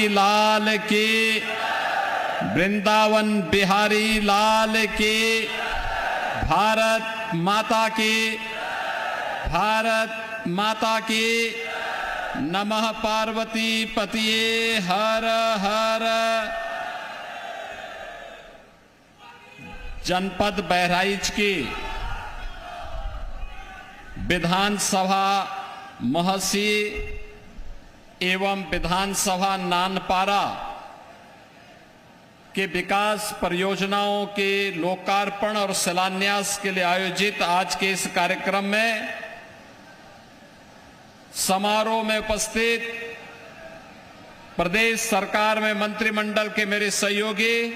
लाल की, वृंदावन बिहारी लाल की, भारत माता की, भारत माता की। नमः पार्वती पतिये हर हर। जनपद बहराइच की विधानसभा महसी एवं विधानसभा नानपारा के विकास परियोजनाओं के लोकार्पण और शिलान्यास के लिए आयोजित आज के इस कार्यक्रम में समारोह में उपस्थित प्रदेश सरकार में मंत्रिमंडल के मेरे सहयोगी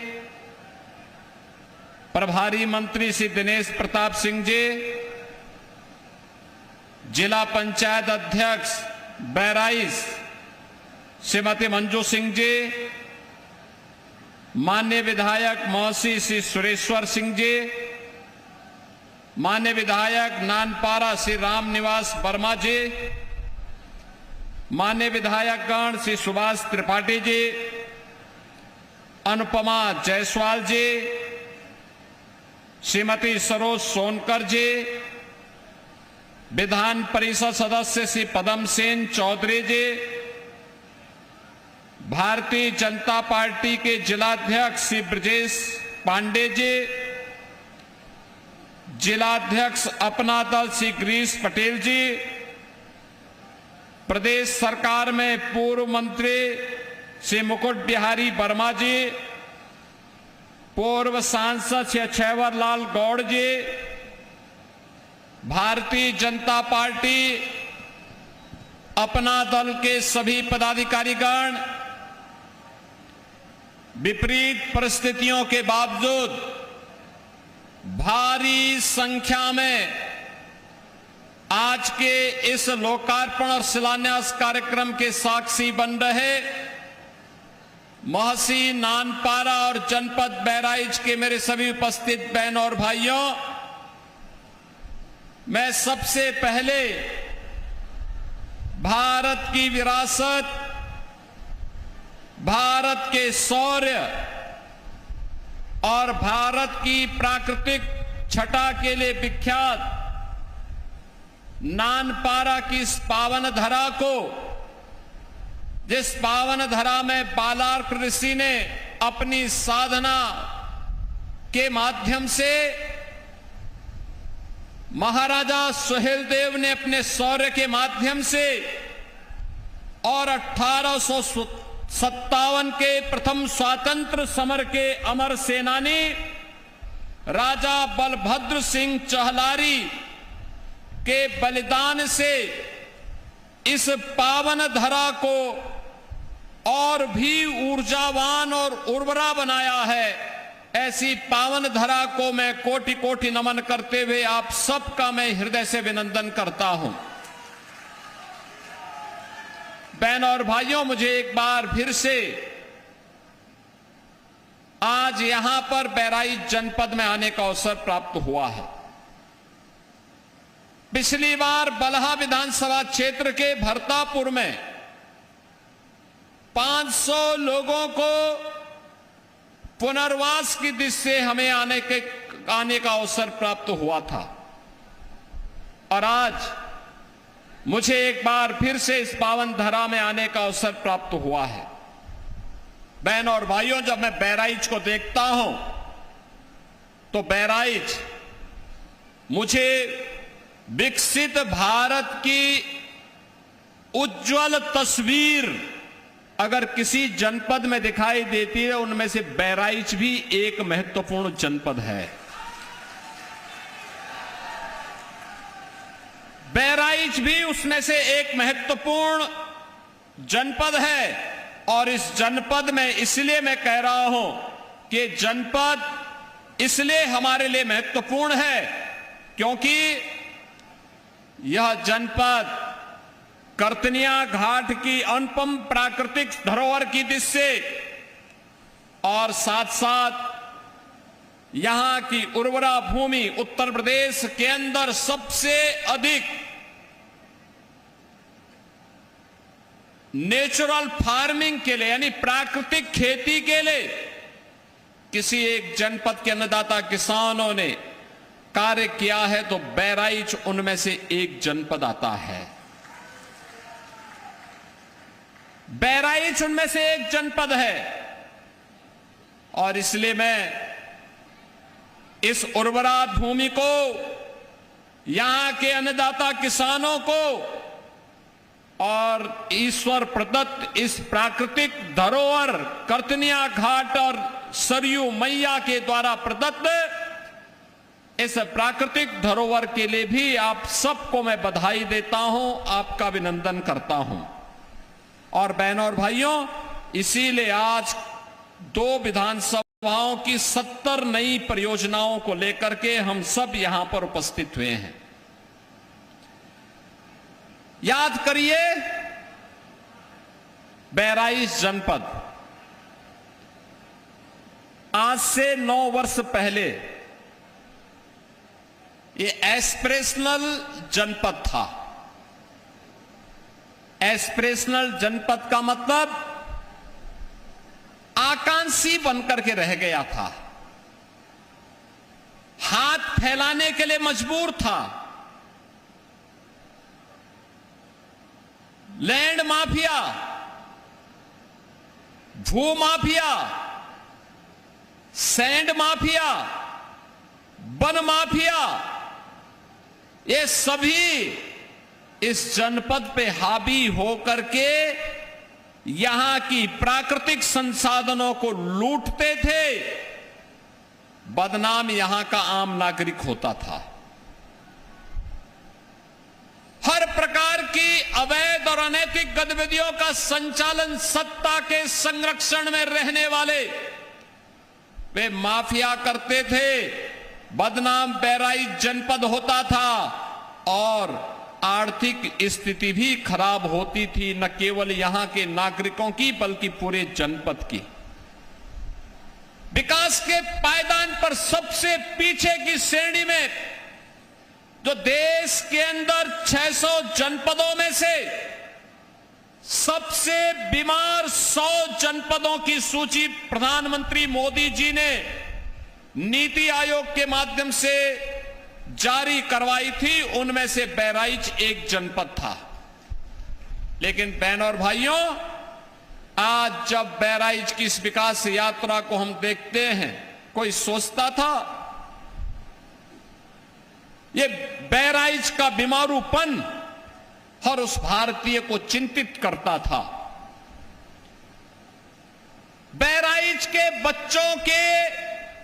प्रभारी मंत्री श्री दिनेश प्रताप सिंह जी, जिला पंचायत अध्यक्ष बहराइच श्रीमती मंजू सिंह जी, माननीय विधायक महसी श्री सुरेश्वर सिंह जी, माननीय विधायक नानपारा श्री राम निवास वर्मा जी, माननीय विधायकगण श्री सुभाष त्रिपाठी जी, अनुपमा जायसवाल जी, श्रीमती सरोज सोनकर जी, विधान परिषद सदस्य श्री पदम सेन चौधरी जी, भारतीय जनता पार्टी के जिलाध्यक्ष श्री ब्रजेश पांडे जी, जिलाध्यक्ष अपना दल श्री गिरीश पटेल जी, प्रदेश सरकार में पूर्व मंत्री श्री मुकुट बिहारी वर्मा जी, पूर्व सांसद श्री अक्षयवर लाल गौड़ जी, भारतीय जनता पार्टी अपना दल के सभी पदाधिकारीगण, विपरीत परिस्थितियों के बावजूद भारी संख्या में आज के इस लोकार्पण और शिलान्यास कार्यक्रम के साक्षी बन रहे महसी, नानपारा और जनपद बहराइच के मेरे सभी उपस्थित बहनों और भाइयों, मैं सबसे पहले भारत की विरासत, भारत के शौर्य और भारत की प्राकृतिक छटा के लिए विख्यात नानपारा की इस पावन धरा को, जिस पावन धरा में बालार्क ऋषि ने अपनी साधना के माध्यम से, महाराजा सुहेलदेव ने अपने शौर्य के माध्यम से और 1857 के प्रथम स्वातंत्र समर के अमर सेनानी राजा बलभद्र सिंह चहलारी के बलिदान से इस पावन धरा को और भी ऊर्जावान और उर्वरा बनाया है। ऐसी पावन धरा को मैं कोटि कोटि नमन करते हुए आप सबका मैं हृदय से अभिनंदन करता हूं। बहनों और भाइयों, मुझे एक बार फिर से आज यहां पर बहराइच जनपद में आने का अवसर प्राप्त हुआ है। पिछली बार बलहा विधानसभा क्षेत्र के भरतापुर में 500 लोगों को पुनर्वास की दिशा से हमें आने का अवसर प्राप्त हुआ था और आज मुझे एक बार फिर से इस पावन धरा में आने का अवसर प्राप्त हुआ है। बहनों और भाइयों, जब मैं बहराइच को देखता हूं तो बहराइच मुझे विकसित भारत की उज्जवल तस्वीर अगर किसी जनपद में दिखाई देती है, उनमें से बहराइच भी एक महत्वपूर्ण जनपद है। बहराइच भी उसमें से एक महत्वपूर्ण जनपद है और इस जनपद में इसलिए मैं कह रहा हूं कि जनपद इसलिए हमारे लिए महत्वपूर्ण है क्योंकि यह जनपद करतनिया घाट की अनुपम प्राकृतिक धरोहर की दृष्टि से और साथ साथ यहां की उर्वरा भूमि उत्तर प्रदेश के अंदर सबसे अधिक नेचुरल फार्मिंग के लिए यानी प्राकृतिक खेती के लिए किसी एक जनपद के अन्नदाता किसानों ने कार्य किया है तो बहराइच उनमें से एक जनपद आता है। बहराइच उनमें से एक जनपद है और इसलिए मैं इस उर्वरा भूमि को, यहां के अन्नदाता किसानों को और ईश्वर प्रदत्त इस प्राकृतिक धरोहर कर्तनिया घाट और सरयू मैया के द्वारा प्रदत्त इस प्राकृतिक धरोहर के लिए भी आप सबको मैं बधाई देता हूं, आपका अभिनंदन करता हूं। और बहनों और भाइयों, इसीलिए आज 2 विधानसभाओं की 70 नई परियोजनाओं को लेकर के हम सब यहां पर उपस्थित हुए हैं। याद करिए, बहराइच जनपद आज से 9 वर्ष पहले ये एस्पिरेशनल जनपद था। एस्पिरेशनल जनपद का मतलब आकांक्षी बनकर के रह गया था, हाथ फैलाने के लिए मजबूर था। लैंड माफिया, भू mafia, sand mafia, one mafia, ये सभी इस जनपद पे हावी होकर के यहां की प्राकृतिक संसाधनों को लूटते थे। बदनाम यहां का आम नागरिक होता था। हर प्रकार की अवैध और अनैतिक गतिविधियों का संचालन सत्ता के संरक्षण में रहने वाले वे माफिया करते थे। बदनाम बहराइच जनपद होता था और आर्थिक स्थिति भी खराब होती थी, न केवल यहां के नागरिकों की बल्कि पूरे जनपद की। विकास के पायदान पर सबसे पीछे की श्रेणी में जो देश के अंदर 600 जनपदों में से सबसे बीमार 100 जनपदों की सूची प्रधानमंत्री मोदी जी ने नीति आयोग के माध्यम से जारी करवाई थी, उनमें से बहराइच एक जनपद था। लेकिन बहनों और भाइयों, आज जब बहराइच की इस विकास यात्रा को हम देखते हैं, कोई सोचता था ये बहराइच का बीमारूपन हर उस भारतीय को चिंतित करता था। बहराइच के बच्चों के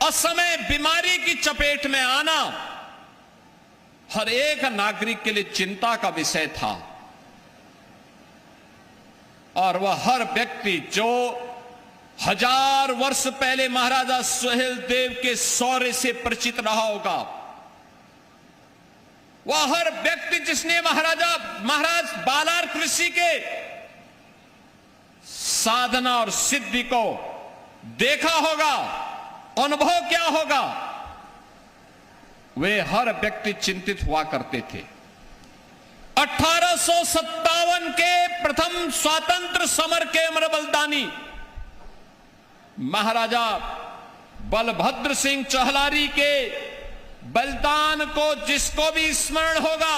असमय बीमारी की चपेट में आना हर एक नागरिक के लिए चिंता का विषय था। और वह हर व्यक्ति जो 1000 वर्ष पहले महाराजा सुहेलदेव के शौर्य से परिचित रहा होगा, वह हर व्यक्ति जिसने महाराज बालार्क ऋषि के साधना और सिद्धि को देखा होगा, अनुभव क्या होगा, वे हर व्यक्ति चिंतित हुआ करते थे। 1857 के प्रथम स्वातंत्र समर के अमर बलिदानी महाराजा बलभद्र सिंह चहलारी के बलिदान को जिसको भी स्मरण होगा,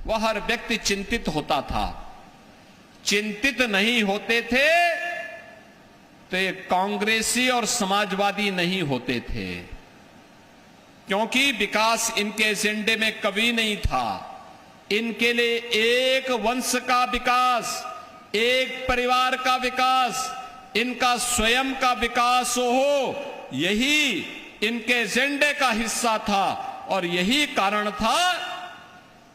वह हर व्यक्ति चिंतित होता था। चिंतित नहीं होते थे तो ये कांग्रेसी और समाजवादी नहीं होते थे, क्योंकि विकास इनके एजेंडे में कभी नहीं था। इनके लिए एक वंश का विकास, एक परिवार का विकास, इनका स्वयं का विकास हो, यही इनके एजेंडे का हिस्सा था। और यही कारण था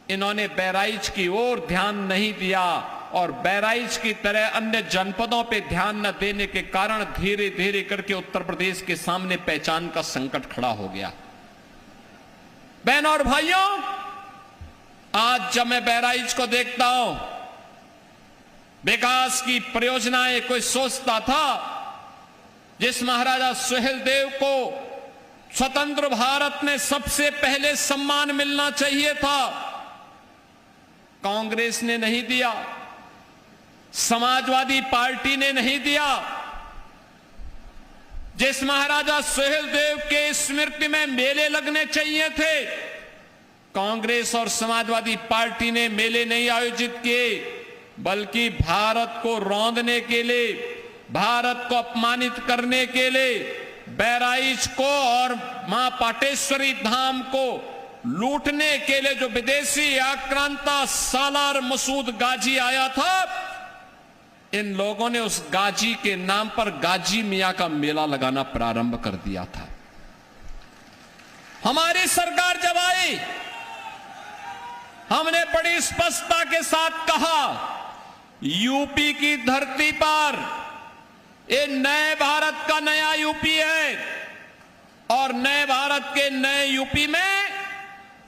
इन्होंने बहराइच की ओर ध्यान नहीं दिया और बहराइच की तरह अन्य जनपदों पे ध्यान न देने के कारण धीरे धीरे करके उत्तर प्रदेश के सामने पहचान का संकट खड़ा हो गया। बहनों और भाइयों, आज जब मैं बहराइच को देखता हूं, विकास की परियोजनाएं कोई सोचता था जिस महाराजा सुहेलदेव को स्वतंत्र भारत में सबसे पहले सम्मान मिलना चाहिए था, कांग्रेस ने नहीं दिया। समाजवादी पार्टी ने नहीं दिया। जिस महाराजा सुहेलदेव के स्मृति में मेले लगने चाहिए थे, कांग्रेस और समाजवादी पार्टी ने मेले नहीं आयोजित किए, बल्कि भारत को रौंदने के लिए, भारत को अपमानित करने के लिए, बहराइच को और मां पाटेश्वरी धाम को लूटने के लिए जो विदेशी आक्रांता सालार मसूद गाजी आया था, इन लोगों ने उस गाजी के नाम पर गाजी मियां का मेला लगाना प्रारंभ कर दिया था। हमारी सरकार जब आई, हमने बड़ी स्पष्टता के साथ कहा, यूपी की धरती पर ये नए भारत का नया यूपी है और नए भारत के नए यूपी में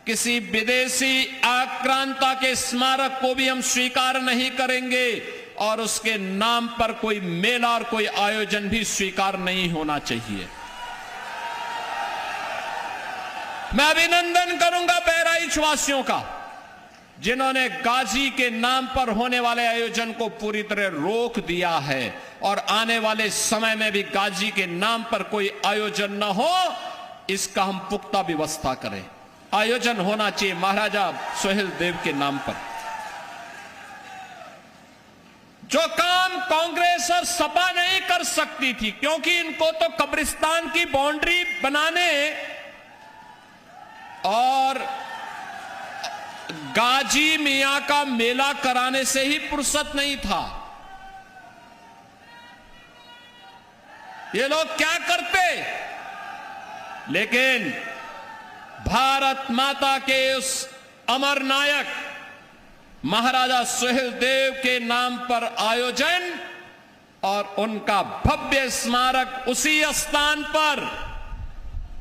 किसी विदेशी आक्रांता के स्मारक को भी हम स्वीकार नहीं करेंगे और उसके नाम पर कोई मेला और कोई आयोजन भी स्वीकार नहीं होना चाहिए। मैं अभिनंदन करूंगा बहराइच वासियों का, जिन्होंने गाजी के नाम पर होने वाले आयोजन को पूरी तरह रोक दिया है और आने वाले समय में भी गाजी के नाम पर कोई आयोजन न हो, इसका हम पुख्ता व्यवस्था करें। आयोजन होना चाहिए महाराजा सुहेलदेव के नाम पर। जो काम कांग्रेस और सपा नहीं कर सकती थी, क्योंकि इनको तो कब्रिस्तान की बाउंड्री बनाने और गाजी मियां का मेला कराने से ही फुर्सत नहीं था। ये लोग क्या करते, लेकिन भारत माता के उस अमर नायक महाराजा सुहेलदेव के नाम पर आयोजन और उनका भव्य स्मारक उसी स्थान पर,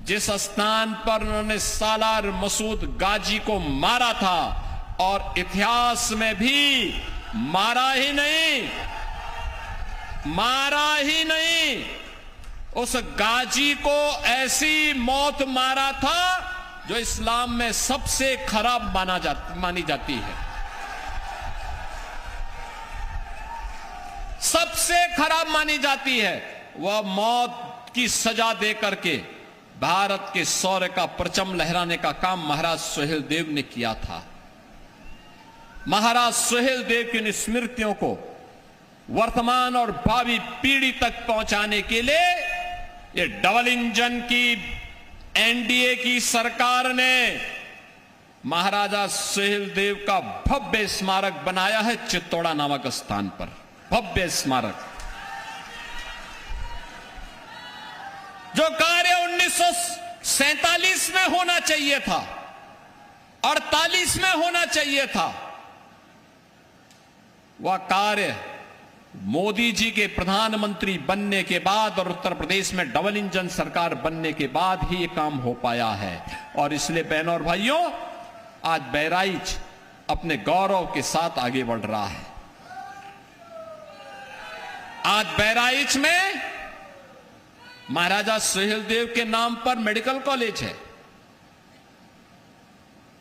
जिस स्थान पर उन्होंने सालार मसूद गाजी को मारा था और इतिहास में भी मारा ही नहीं, उस गाजी को ऐसी मौत मारा था जो इस्लाम में सबसे खराब मानी जाती है। सबसे खराब मानी जाती है। वह मौत की सजा दे करके भारत के शौर्य का परचम लहराने का काम महाराज सुहेलदेव ने किया था। महाराज सुहेलदेव की स्मृतियों को वर्तमान और भावी पीढ़ी तक पहुंचाने के लिए ये डबल इंजन की एनडीए की सरकार ने महाराजा सुहेलदेव का भव्य स्मारक बनाया है चित्तौड़ा नामक स्थान पर। भव्य स्मारक जो कार्य 1947 में होना चाहिए था, 48 में होना चाहिए था, वह कार्य मोदी जी के प्रधानमंत्री बनने के बाद और उत्तर प्रदेश में डबल इंजन सरकार बनने के बाद ही यह काम हो पाया है। और इसलिए बहनों और भाइयों, आज बहराइच अपने गौरव के साथ आगे बढ़ रहा है। आज बहराइच में महाराजा सुहेलदेव के नाम पर मेडिकल कॉलेज है,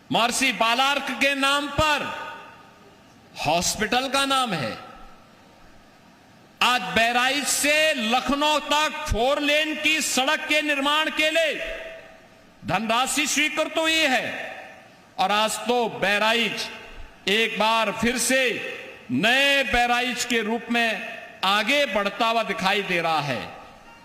महर्षि बालार्क के नाम पर हॉस्पिटल का नाम है। आज बहराइच से लखनऊ तक 4 लेन की सड़क के निर्माण के लिए धनराशि स्वीकृत हुई है और आज तो बहराइच एक बार फिर से नए बहराइच के रूप में आगे बढ़ता हुआ दिखाई दे रहा है।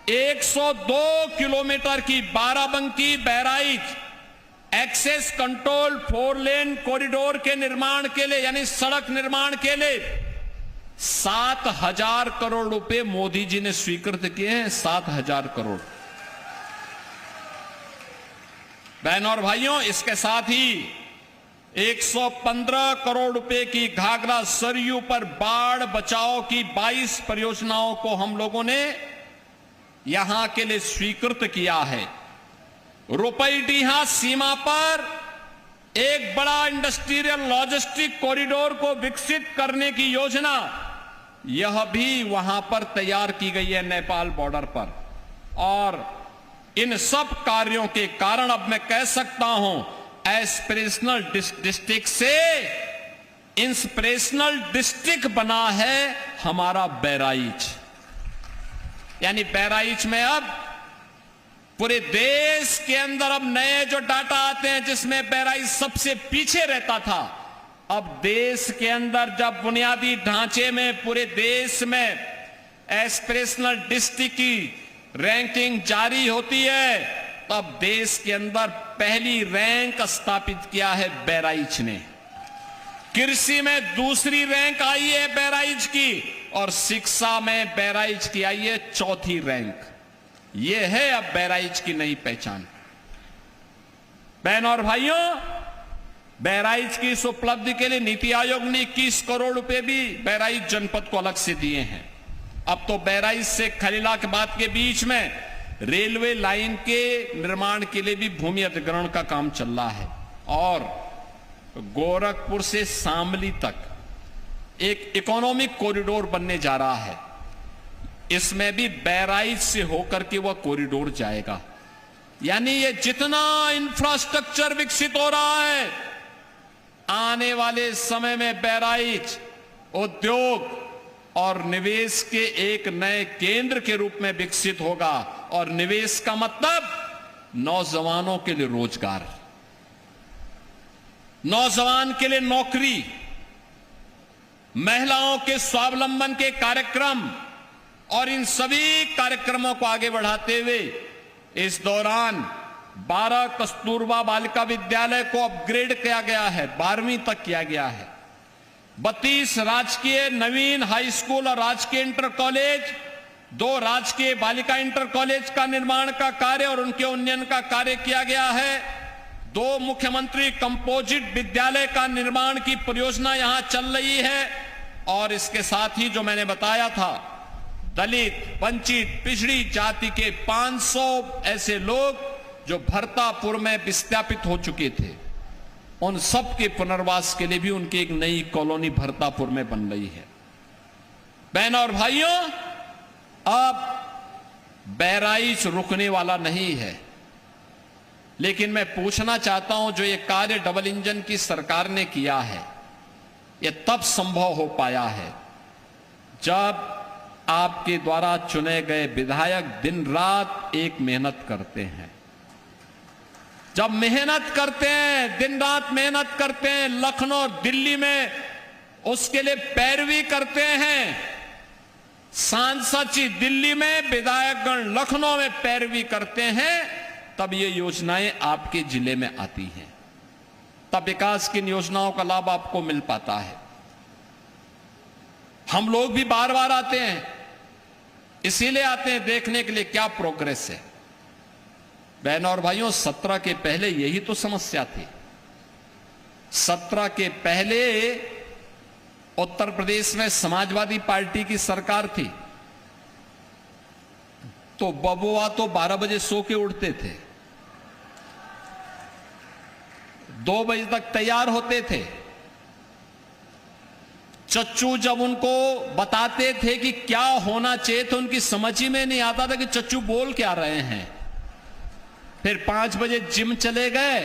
102 किलोमीटर की बाराबंकी बहराइच एक्सेस कंट्रोल 4 लेन कॉरिडोर के निर्माण के लिए, यानी सड़क निर्माण के लिए 7,000 करोड़ रुपए मोदी जी ने स्वीकृत किए हैं। 7,000 करोड़। बहनों और भाइयों, इसके साथ ही 115 करोड़ रुपए की घाघरा सरयू पर बाढ़ बचाव की 22 परियोजनाओं को हम लोगों ने यहां के लिए स्वीकृत किया है। रुपईडीहा सीमा पर एक बड़ा इंडस्ट्रियल लॉजिस्टिक कॉरिडोर को विकसित करने की योजना, यह भी वहां पर तैयार की गई है नेपाल बॉर्डर पर। और इन सब कार्यों के कारण अब मैं कह सकता हूं, एस्पिरेशनल डिस्ट्रिक्ट से इंस्पिरेशनल डिस्ट्रिक्ट बना है हमारा बहराइच। यानी बहराइच में अब पूरे देश के अंदर अब नए जो डाटा आते हैं जिसमें बहराइच सबसे पीछे रहता था, अब देश के अंदर जब बुनियादी ढांचे में पूरे देश में एस्पिरेशनल डिस्ट्रिक्ट की रैंकिंग जारी होती है, तब देश के अंदर पहली रैंक स्थापित किया है बहराइच ने। कृषि में दूसरी रैंक आई है बहराइच की, और शिक्षा में बहराइच की आई है चौथी रैंक। यह है अब बहराइच की नई पहचान। बहनों और भाइयों, बहराइच की इस उपलब्धि के लिए नीति आयोग ने 21 करोड़ रुपए भी बहराइच जनपद को अलग से दिए हैं। अब तो बहराइच से खलीलाबाद के बीच में रेलवे लाइन के निर्माण के लिए भी भूमि अधिग्रहण का काम चल रहा है, और गोरखपुर से शामली तक एक इकोनॉमिक कॉरिडोर बनने जा रहा है। इसमें भी बहराइच से होकर के वह कॉरिडोर जाएगा। यानी ये जितना इंफ्रास्ट्रक्चर विकसित हो रहा है, आने वाले समय में बहराइच उद्योग और निवेश के एक नए केंद्र के रूप में विकसित होगा। और निवेश का मतलब नौजवानों के लिए रोजगार, नौजवान के लिए नौकरी, महिलाओं के स्वावलंबन के कार्यक्रम, और इन सभी कार्यक्रमों को आगे बढ़ाते हुए इस दौरान 12 कस्तूरबा बालिका विद्यालय को अपग्रेड किया गया है, 12वीं तक किया गया है। 32 राजकीय नवीन हाई स्कूल और राजकीय इंटर कॉलेज, 2 राजकीय बालिका इंटर कॉलेज का निर्माण का कार्य और उनके उन्नयन का कार्य किया गया है। 2 मुख्यमंत्री कंपोजिट विद्यालय का निर्माण की परियोजना यहां चल रही है। और इसके साथ ही जो मैंने बताया था, दलित, वंचित, पिछड़ी जाति के 500 ऐसे लोग जो भरतापुर में विस्थापित हो चुके थे, उन सब के पुनर्वास के लिए भी उनकी एक नई कॉलोनी भरतापुर में बन रही है। बहनों और भाइयों, अब बहराइच रुकने वाला नहीं है। लेकिन मैं पूछना चाहता हूं, जो ये कार्य डबल इंजन की सरकार ने किया है, यह तब संभव हो पाया है जब आपके द्वारा चुने गए विधायक दिन रात एक मेहनत करते हैं। जब मेहनत करते हैं, दिन रात मेहनत करते हैं, लखनऊ दिल्ली में उसके लिए पैरवी करते हैं, सांसद जी दिल्ली में, विधायकगण लखनऊ में पैरवी करते हैं, तब ये योजनाएं आपके जिले में आती हैं, तब विकास की योजनाओं का लाभ आपको मिल पाता है। हम लोग भी बार बार आते हैं, इसीलिए आते हैं देखने के लिए क्या प्रोग्रेस है। बहनों और भाइयों, 17 के पहले यही तो समस्या थी। 17 के पहले उत्तर प्रदेश में समाजवादी पार्टी की सरकार थी, तो बबुआ तो 12 बजे सो के उठते थे, 2 बजे तक तैयार होते थे। चच्चू जब उनको बताते थे कि क्या होना चाहिए, तो उनकी समझ ही में नहीं आता था कि चच्चू बोल क्या रहे हैं। फिर 5 बजे जिम चले गए,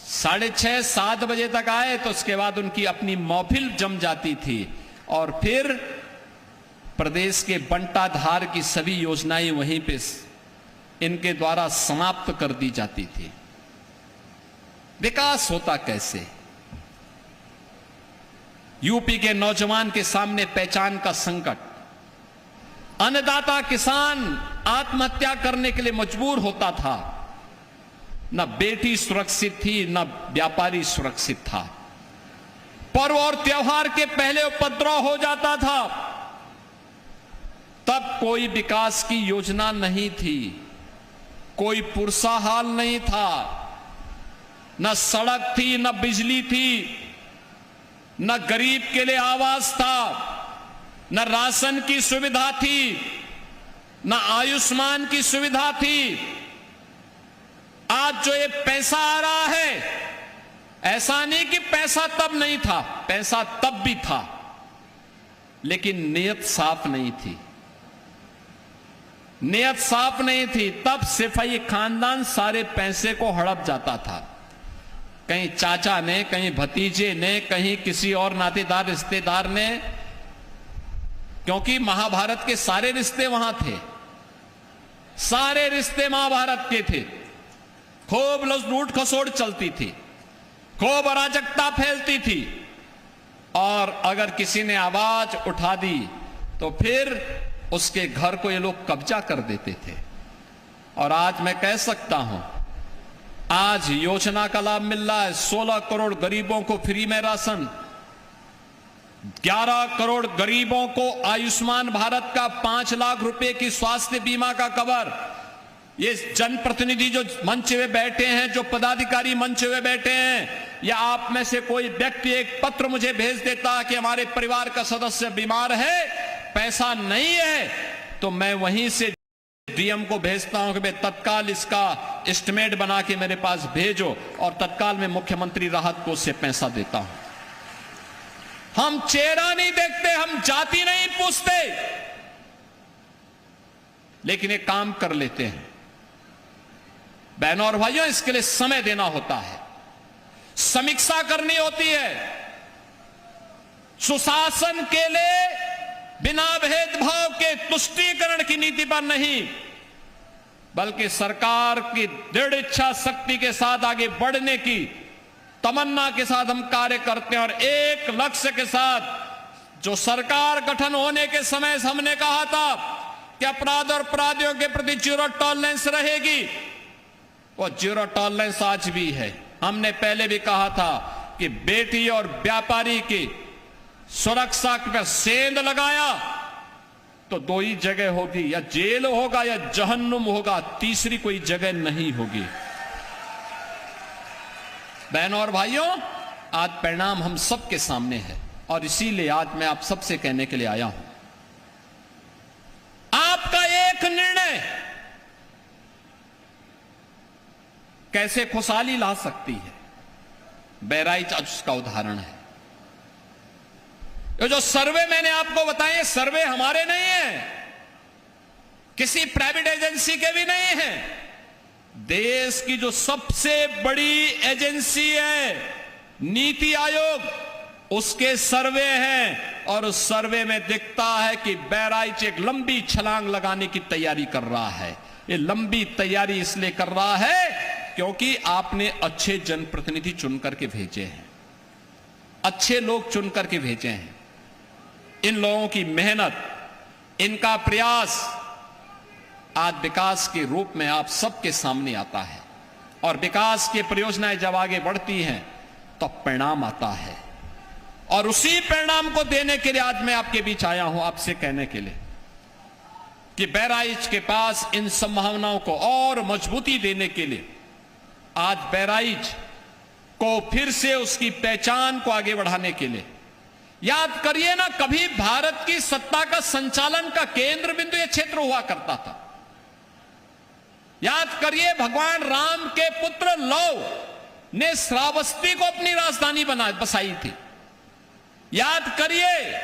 6:30 7 बजे तक आए, तो उसके बाद उनकी अपनी महफिल जम जाती थी, और फिर प्रदेश के बंटाधार की सभी योजनाएं वहीं पे इनके द्वारा समाप्त कर दी जाती थी। विकास होता कैसे? यूपी के नौजवान के सामने पहचान का संकट, अन्नदाता किसान आत्महत्या करने के लिए मजबूर होता था। न बेटी सुरक्षित थी, न व्यापारी सुरक्षित था। पर्व और त्योहार के पहले उपद्रव हो जाता था, तब कोई विकास की योजना नहीं थी, कोई पुरसाहाल नहीं था, न सड़क थी, न बिजली थी, न गरीब के लिए आवास था, न राशन की सुविधा थी, न आयुष्मान की सुविधा थी। आज जो ये पैसा आ रहा है, ऐसा नहीं कि पैसा तब नहीं था, पैसा तब भी था, लेकिन नियत साफ नहीं थी। नियत साफ नहीं थी, तब सिपाही खानदान सारे पैसे को हड़प जाता था। कहीं चाचा ने, कहीं भतीजे ने, कहीं किसी और नातेदार रिश्तेदार ने, क्योंकि महाभारत के सारे रिश्ते वहां थे, सारे रिश्ते महाभारत के थे। खूब लूट खसोट चलती थी, खूब अराजकता फैलती थी, और अगर किसी ने आवाज उठा दी तो फिर उसके घर को ये लोग कब्जा कर देते थे। और आज मैं कह सकता हूं, आज योजना का लाभ मिल रहा है। 16 करोड़ गरीबों को फ्री में राशन, 11 करोड़ गरीबों को आयुष्मान भारत का 5 लाख रुपए की स्वास्थ्य बीमा का कवर। ये जनप्रतिनिधि जो मंच में बैठे हैं, जो पदाधिकारी मंच में बैठे हैं, या आप में से कोई व्यक्ति एक पत्र मुझे भेज देता कि हमारे परिवार का सदस्य बीमार है, पैसा नहीं है, तो मैं वहीं से डीएम को भेजता हूं कि भाई तत्काल इसका एस्टिमेट बना के मेरे पास भेजो, और तत्काल में मुख्यमंत्री राहत कोष से पैसा देता हूं। हम चेहरा नहीं देखते, हम जाति नहीं पूछते, लेकिन एक काम कर लेते हैं। बहनों और भाइयों, इसके लिए समय देना होता है, समीक्षा करनी होती है। सुशासन के लिए बिना भेदभाव के तुष्टीकरण की नीति पर नहीं, बल्कि सरकार की दृढ़ इच्छा शक्ति के साथ आगे बढ़ने की तमन्ना के साथ हम कार्य करते हैं, और एक लक्ष्य के साथ। जो सरकार गठन होने के समय हमने कहा था कि अपराध और अपराधियों के प्रति जीरो टॉलरेंस रहेगी, वो जीरो टॉलरेंस आज भी है। हमने पहले भी कहा था कि बेटी और व्यापारी की सुरक्षा पर सेंध लगाया तो 2 ही जगह होगी, या जेल होगा या जहन्नुम होगा, तीसरी कोई जगह नहीं होगी। बहनों और भाइयों, आज परिणाम हम सबके सामने है, और इसीलिए आज मैं आप सबसे कहने के लिए आया हूं, आपका एक निर्णय कैसे खुशहाली ला सकती है। बहराइच आज उसका उदाहरण है। ये जो सर्वे मैंने आपको बताए, सर्वे हमारे नहीं है, किसी प्राइवेट एजेंसी के भी नहीं है, देश की जो सबसे बड़ी एजेंसी है नीति आयोग, उसके सर्वे हैं। और उस सर्वे में दिखता है कि बहराइच एक लंबी छलांग लगाने की तैयारी कर रहा है। ये लंबी तैयारी इसलिए कर रहा है क्योंकि आपने अच्छे जनप्रतिनिधि चुन करके भेजे हैं, अच्छे लोग चुन करके भेजे हैं। इन लोगों की मेहनत, इनका प्रयास आज विकास के रूप में आप सबके सामने आता है, और विकास की परियोजनाएं जब आगे बढ़ती हैं तो परिणाम आता है। और उसी परिणाम को देने के लिए आज मैं आपके बीच आया हूं, आपसे कहने के लिए कि बहराइच के पास इन संभावनाओं को और मजबूती देने के लिए आज बहराइच को फिर से उसकी पहचान को आगे बढ़ाने के लिए, याद करिए ना, कभी भारत की सत्ता का संचालन का केंद्र बिंदु यह क्षेत्र हुआ करता था। याद करिए, भगवान राम के पुत्र लव ने श्रावस्ती को अपनी राजधानी बसाई थी। याद करिए,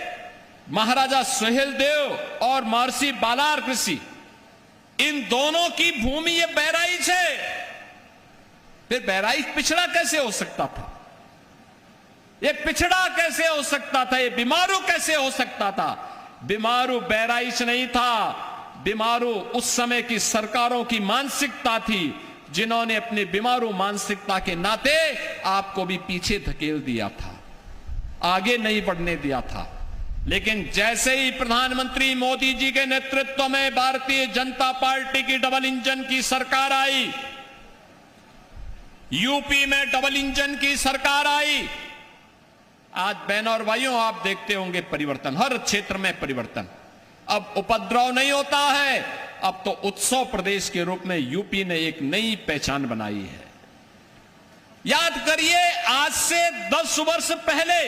महाराजा सुहेलदेव और महर्षि बालार ऋषि, इन दोनों की भूमि ये बहराइच है। फिर बहराइच पिछड़ा कैसे हो सकता था? ये पिछड़ा कैसे हो सकता था? ये बीमारू कैसे हो सकता था? बीमारू बहराइच नहीं था, बीमारू उस समय की सरकारों की मानसिकता थी, जिन्होंने अपने बीमारू मानसिकता के नाते आपको भी पीछे धकेल दिया था, आगे नहीं बढ़ने दिया था। लेकिन जैसे ही प्रधानमंत्री मोदी जी के नेतृत्व में भारतीय जनता पार्टी की डबल इंजन की सरकार आई, यूपी में डबल इंजन की सरकार आई, आज बहनों और भाइयों आप देखते होंगे परिवर्तन, हर क्षेत्र में परिवर्तन। अब उपद्रव नहीं होता है, अब तो उत्सव प्रदेश के रूप में यूपी ने एक नई पहचान बनाई है। याद करिए, आज से 10 वर्ष पहले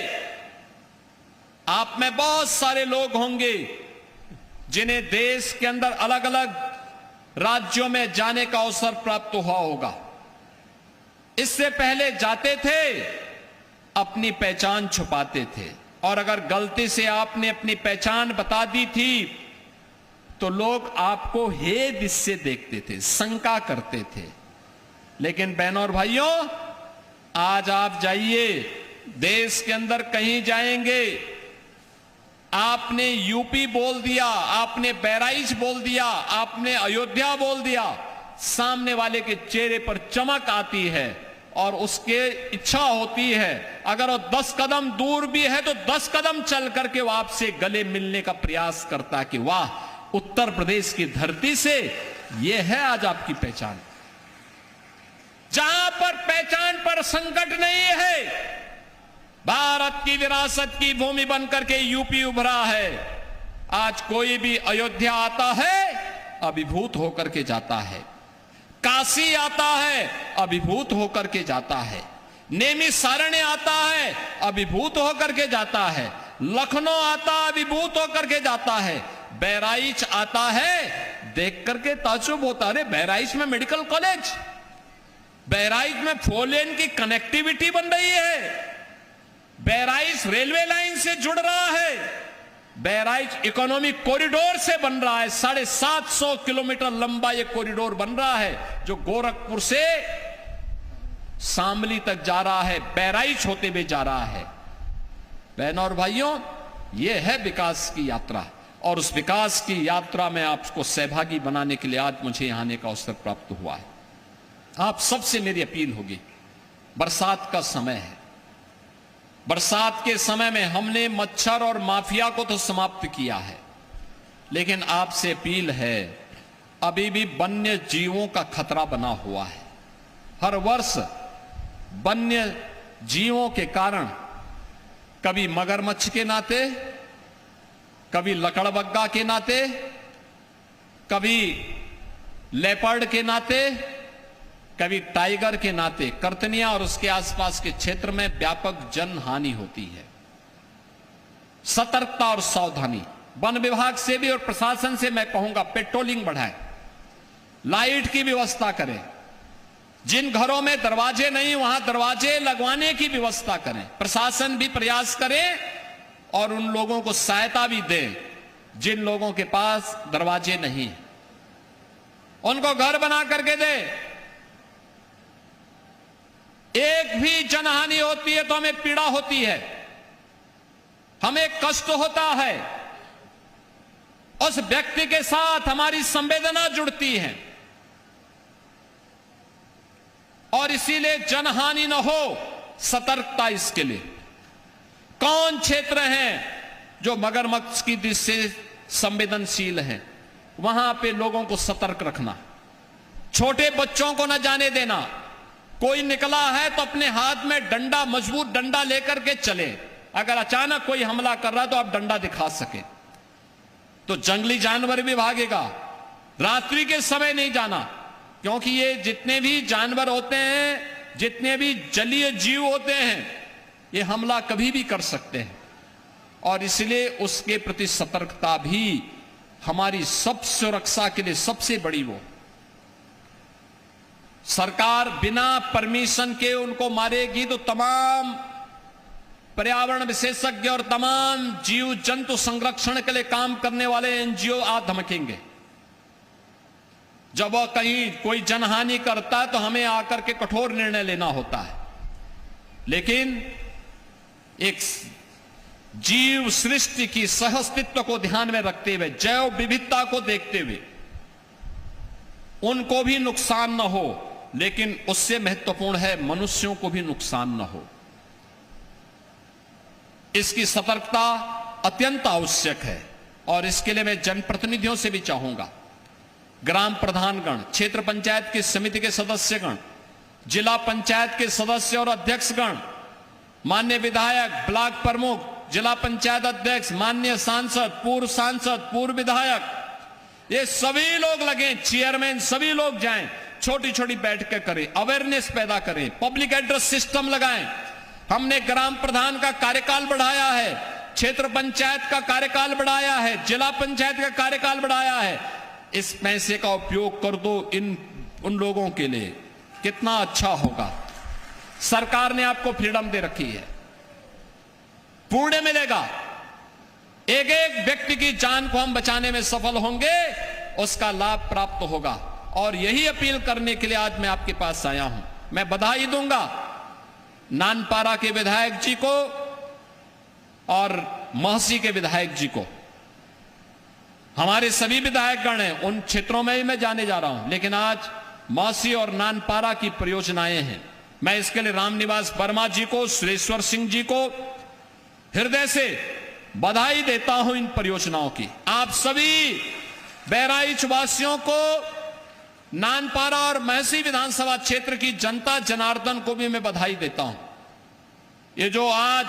आप में बहुत सारे लोग होंगे जिन्हें देश के अंदर अलग अलग राज्यों में जाने का अवसर प्राप्त हुआ होगा। इससे पहले जाते थे, अपनी पहचान छुपाते थे, और अगर गलती से आपने अपनी पहचान बता दी थी तो लोग आपको हेद इससे देखते थे, शंका करते थे। लेकिन बहनों और भाइयों, आज आप जाइए, देश के अंदर कहीं जाएंगे, आपने यूपी बोल दिया, आपने बहराइच बोल दिया, आपने अयोध्या बोल दिया, सामने वाले के चेहरे पर चमक आती है और उसके इच्छा होती है, अगर वो 10 कदम दूर भी है तो 10 कदम चल करके वो आपसे गले मिलने का प्रयास करता है कि वाह, उत्तर प्रदेश की धरती से ये है आज आपकी पहचान। जहां पर पहचान पर संकट नहीं है, भारत की विरासत की भूमि बनकर के यूपी उभरा है। आज कोई भी अयोध्या आता है, अभिभूत होकर के जाता है। काशी आता है, अभिभूत होकर के जाता है। नैमिषारण्य आता है, अभिभूत होकर के जाता है। लखनऊ आता, अभिभूत होकर के जाता है। बहराइच आता है, देख करके ताज्जुब होता है, अरे बहराइच में मेडिकल कॉलेज, बहराइच में 4 लेन की कनेक्टिविटी बन रही है, बहराइच रेलवे लाइन से जुड़ रहा है, बहराइच इकोनॉमिक कॉरिडोर से बन रहा है। 750 किलोमीटर लंबा यह कॉरिडोर बन रहा है, जो गोरखपुर से शामली तक जा रहा है, बहराइच होते हुए जा रहा है। बहनों और भाइयों, यह है विकास की यात्रा, और उस विकास की यात्रा में आपको सहभागी बनाने के लिए आज मुझे यहां आने का अवसर प्राप्त हुआ है। आप सबसे मेरी अपील होगी, बरसात का समय है, बरसात के समय में हमने मच्छर और माफिया को तो समाप्त किया है, लेकिन आपसे अपील है, अभी भी वन्य जीवों का खतरा बना हुआ है। हर वर्ष वन्य जीवों के कारण, कभी मगरमच्छ के नाते, कभी लकड़बग्गा के नाते, कभी लेपर्ड के नाते, कभी टाइगर के नाते कर्तनिया और उसके आसपास के क्षेत्र में व्यापक जन हानि होती है। सतर्कता और सावधानी, वन विभाग से भी और प्रशासन से मैं कहूंगा, पेट्रोलिंग बढ़ाएं, लाइट की व्यवस्था करें, जिन घरों में दरवाजे नहीं वहां दरवाजे लगवाने की व्यवस्था करें। प्रशासन भी प्रयास करे और उन लोगों को सहायता भी दे जिन लोगों के पास दरवाजे नहीं, उनको घर बना करके दे। एक भी जनहानि होती है तो हमें पीड़ा होती है, हमें कष्ट होता है, उस व्यक्ति के साथ हमारी संवेदना जुड़ती है, और इसीलिए जनहानि न हो, सतर्कता इसके लिए। कौन क्षेत्र हैं जो मगरमच्छ की दृष्टि से संवेदनशील हैं, वहां पे लोगों को सतर्क रखना, छोटे बच्चों को न जाने देना। कोई निकला है तो अपने हाथ में डंडा, मजबूत डंडा लेकर के चले, अगर अचानक कोई हमला कर रहा है तो आप डंडा दिखा सके। तो जंगली जानवर भी भागेगा, रात्रि के समय नहीं जाना, क्योंकि ये जितने भी जानवर होते हैं, जितने भी जलीय जीव होते हैं, ये हमला कभी भी कर सकते हैं, और इसलिए उसके प्रति सतर्कता भी हमारी सब सुरक्षा के लिए सबसे बड़ी वो। सरकार बिना परमिशन के उनको मारेगी तो तमाम पर्यावरण विशेषज्ञ और तमाम जीव जंतु संरक्षण के लिए काम करने वाले एनजीओ आ धमकेंगे। जब वह कहीं कोई जनहानि करता है तो हमें आकर के कठोर निर्णय लेना होता है, लेकिन एक जीव सृष्टि की सहअस्तित्व को ध्यान में रखते हुए, जैव विविधता को देखते हुए, उनको भी नुकसान न हो, लेकिन उससे महत्वपूर्ण है मनुष्यों को भी नुकसान न हो। इसकी सतर्कता अत्यंत आवश्यक है, और इसके लिए मैं जनप्रतिनिधियों से भी चाहूंगा, ग्राम प्रधानगण, क्षेत्र पंचायत की समिति के सदस्यगण, जिला पंचायत के सदस्य और अध्यक्षगण, माननीय विधायक, ब्लॉक प्रमुख, जिला पंचायत अध्यक्ष, माननीय सांसद, पूर्व विधायक, ये सभी लोग लगे, चेयरमैन, सभी लोग जाएं, छोटी छोटी बैठकें करें, अवेयरनेस पैदा करें, पब्लिक एड्रेस सिस्टम लगाएं। हमने ग्राम प्रधान का कार्यकाल बढ़ाया है, क्षेत्र पंचायत का कार्यकाल बढ़ाया है, जिला पंचायत का कार्यकाल बढ़ाया है। इस पैसे का उपयोग कर दो उन लोगों के लिए, कितना अच्छा होगा। सरकार ने आपको फ्रीडम दे रखी है, पुण्य मिलेगा। एक एक व्यक्ति की जान को हम बचाने में सफल होंगे, उसका लाभ प्राप्त होगा। और यही अपील करने के लिए आज मैं आपके पास आया हूं। मैं बधाई दूंगा नानपारा के विधायक जी को और महसी के विधायक जी को। हमारे सभी विधायकगण हैं, उन क्षेत्रों में ही मैं जाने जा रहा हूं, लेकिन आज महसी और नानपारा की परियोजनाएं हैं। मैं इसके लिए रामनिवास वर्मा जी को, सुरेश्वर सिंह जी को हृदय से बधाई देता हूं इन परियोजनाओं की। आप सभी बहराइच वासियों को, नानपारा और महसी विधानसभा क्षेत्र की जनता जनार्दन को भी मैं बधाई देता हूं। ये जो आज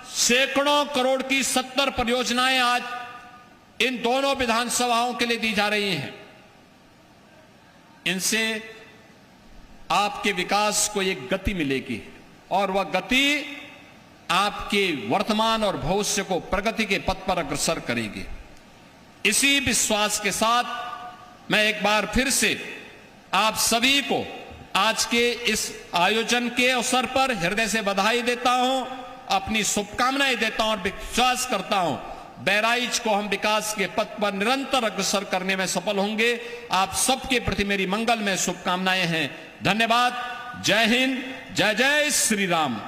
सैकड़ों करोड़ की 70 परियोजनाएं आज इन दोनों विधानसभाओं के लिए दी जा रही हैं, इनसे आपके विकास को एक गति मिलेगी और वह गति आपके वर्तमान और भविष्य को प्रगति के पथ पर अग्रसर करेगी। इसी विश्वास के साथ मैं एक बार फिर से आप सभी को आज के इस आयोजन के अवसर पर हृदय से बधाई देता हूं, अपनी शुभकामनाएं देता हूं और विश्वास करता हूं बहराइच को हम विकास के पथ पर निरंतर अग्रसर करने में सफल होंगे। आप सबके प्रति मेरी मंगल में शुभकामनाएं हैं। धन्यवाद। जय हिंद, जय जय श्री राम।